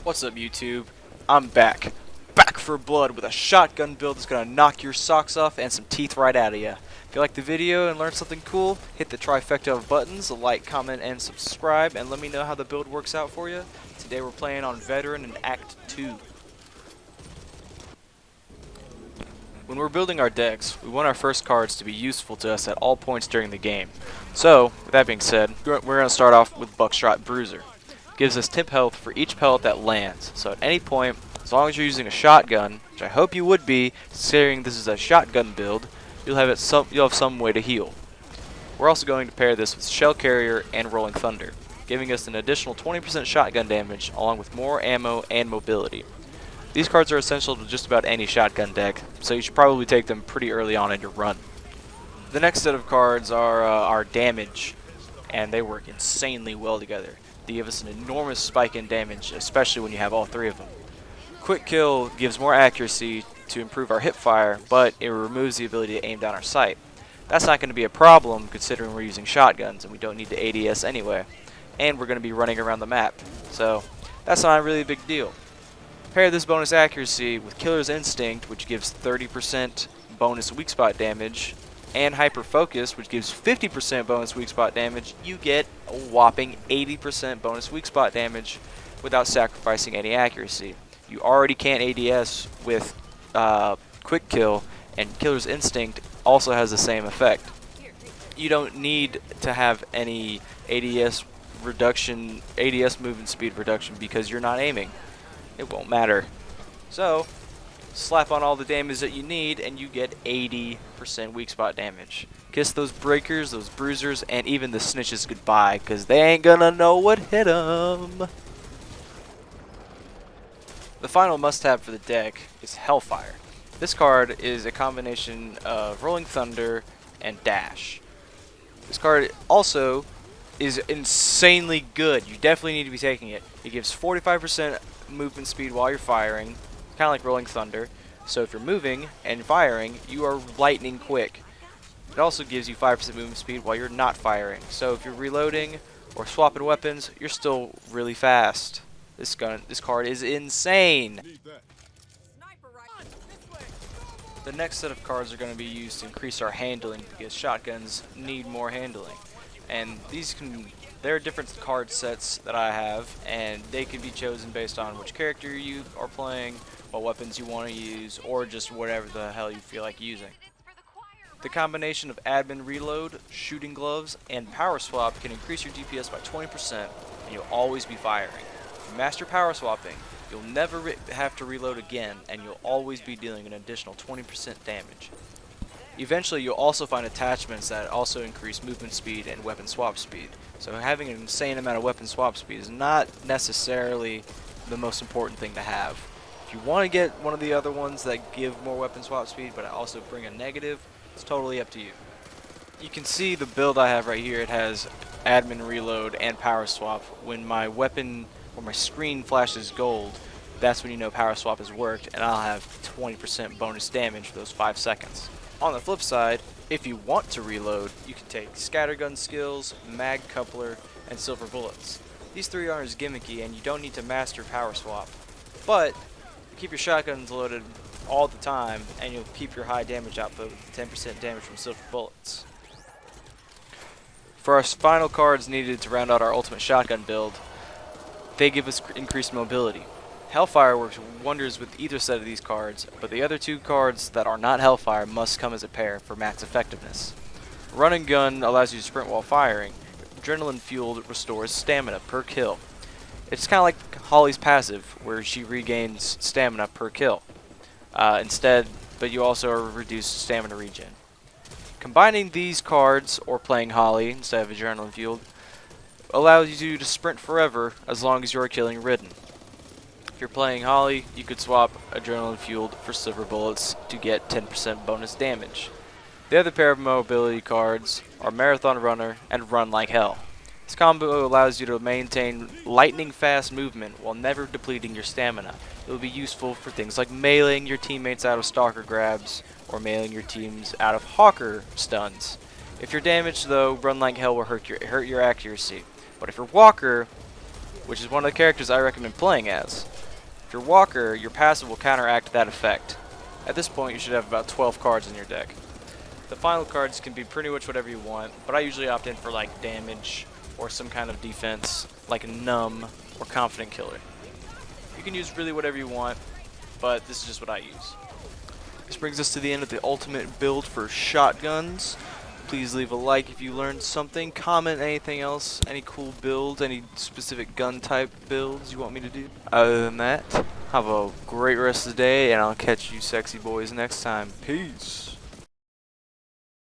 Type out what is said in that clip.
What's up, YouTube? I'm back. Back for blood with a shotgun build that's gonna knock your socks off and some teeth right out of you. If you liked the video and learned something cool, hit the trifecta of buttons, like, comment, and subscribe, and let me know how the build works out for you. Today we're playing on Veteran in Act 2. When we're building our decks, we want our first cards to be useful to us at all points during the game. So, with that being said, we're going to start off with Buckshot Bruiser. Gives us temp health for each pellet that lands. So at any point, as long as you're using a shotgun, which I hope you would be, considering this is a shotgun build, you'll have some way to heal. We're also going to pair this with Shell Carrier and Rolling Thunder, giving us an additional 20% shotgun damage along with more ammo and mobility. These cards are essential to just about any shotgun deck, so you should probably take them pretty early on in your run. The next set of cards are our damage, and they work insanely well together. They give us an enormous spike in damage, especially when you have all three of them. Quick Kill gives more accuracy to improve our hip fire, but it removes the ability to aim down our sight. That's not going to be a problem considering we're using shotguns and we don't need the ADS anyway, and we're going to be running around the map, so that's not really a big deal. Pair this bonus accuracy with Killer's Instinct, which gives 30% bonus weak spot damage, and Hyper Focus, which gives 50% bonus weak spot damage. You get a whopping 80% bonus weak spot damage without sacrificing any accuracy. You already can't ADS with Quick Kill, and Killer's Instinct also has the same effect. You don't need to have any ADS reduction, ADS movement speed reduction, because you're not aiming. It won't matter. So, slap on all the damage that you need and you get 80% weak spot damage. Kiss those breakers, those bruisers, and even the snitches goodbye, because they ain't gonna know what hit them. The final must-have for the deck is Hellfire. This card is a combination of Rolling Thunder and Dash. This card also is insanely good. You definitely need to be taking it. It gives 45% movement speed while you're firing, kind of like Rolling Thunder. So if you're moving and firing, you are lightning quick. It also gives you 5% movement speed while you're not firing. So if you're reloading or swapping weapons, you're still really fast. This card is insane. The next set of cards are going to be used to increase our handling because shotguns need more handling. And there are different card sets that I have, and they can be chosen based on which character you are playing, what weapons you want to use, or just whatever the hell you feel like using. The combination of Admin Reload, Shooting Gloves, and Power Swap can increase your DPS by 20%, and you'll always be firing. If you master Power Swapping, you'll never have to reload again, and you'll always be dealing an additional 20% damage. Eventually, you'll also find attachments that also increase movement speed and weapon swap speed. So having an insane amount of weapon swap speed is not necessarily the most important thing to have. If you want to get one of the other ones that give more weapon swap speed but also bring a negative, it's totally up to you. You can see the build I have right here. It has Admin Reload and Power Swap. When my weapon or my screen flashes gold, that's when you know Power Swap has worked, and I'll have 20% bonus damage for those 5 seconds. On the flip side, if you want to reload, you can take Scattergun Skills, Mag Coupler, and Silver Bullets. These three aren't as gimmicky, and you don't need to master Power Swap. But, keep your shotguns loaded all the time, and you'll keep your high damage output with 10% damage from Silver Bullets. For our final cards needed to round out our ultimate shotgun build, they give us increased mobility. Hellfire works wonders with either set of these cards, but the other two cards that are not Hellfire must come as a pair for max effectiveness. Run and Gun allows you to sprint while firing. Adrenaline Fueled restores stamina per kill. It's kind of like Holly's passive, where she regains stamina per kill. But you also are reduced stamina regen. Combining these cards, or playing Holly instead of Adrenaline Fueled, allows you to sprint forever as long as you are killing Ridden. If you're playing Holly, you could swap Adrenaline Fueled for Silver Bullets to get 10% bonus damage. The other pair of mobility cards are Marathon Runner and Run Like Hell. This combo allows you to maintain lightning fast movement while never depleting your stamina. It will be useful for things like mailing your teammates out of Stalker grabs or mailing your teams out of Hawker stuns. If you're damaged though, Run Like Hell will hurt your accuracy. But if you're Walker, which is one of the characters I recommend playing as, If you're Walker, your passive will counteract that effect. At this point, you should have about 12 cards in your deck. The final cards can be pretty much whatever you want, but I usually opt in for like damage or some kind of defense, like Numb or Confident Killer. You can use really whatever you want, but this is just what I use. This brings us to the end of the ultimate build for shotguns. Please leave a like if you learned something. Comment anything else, any cool builds, any specific gun type builds you want me to do. Other than that, have a great rest of the day, and I'll catch you sexy boys next time. Peace.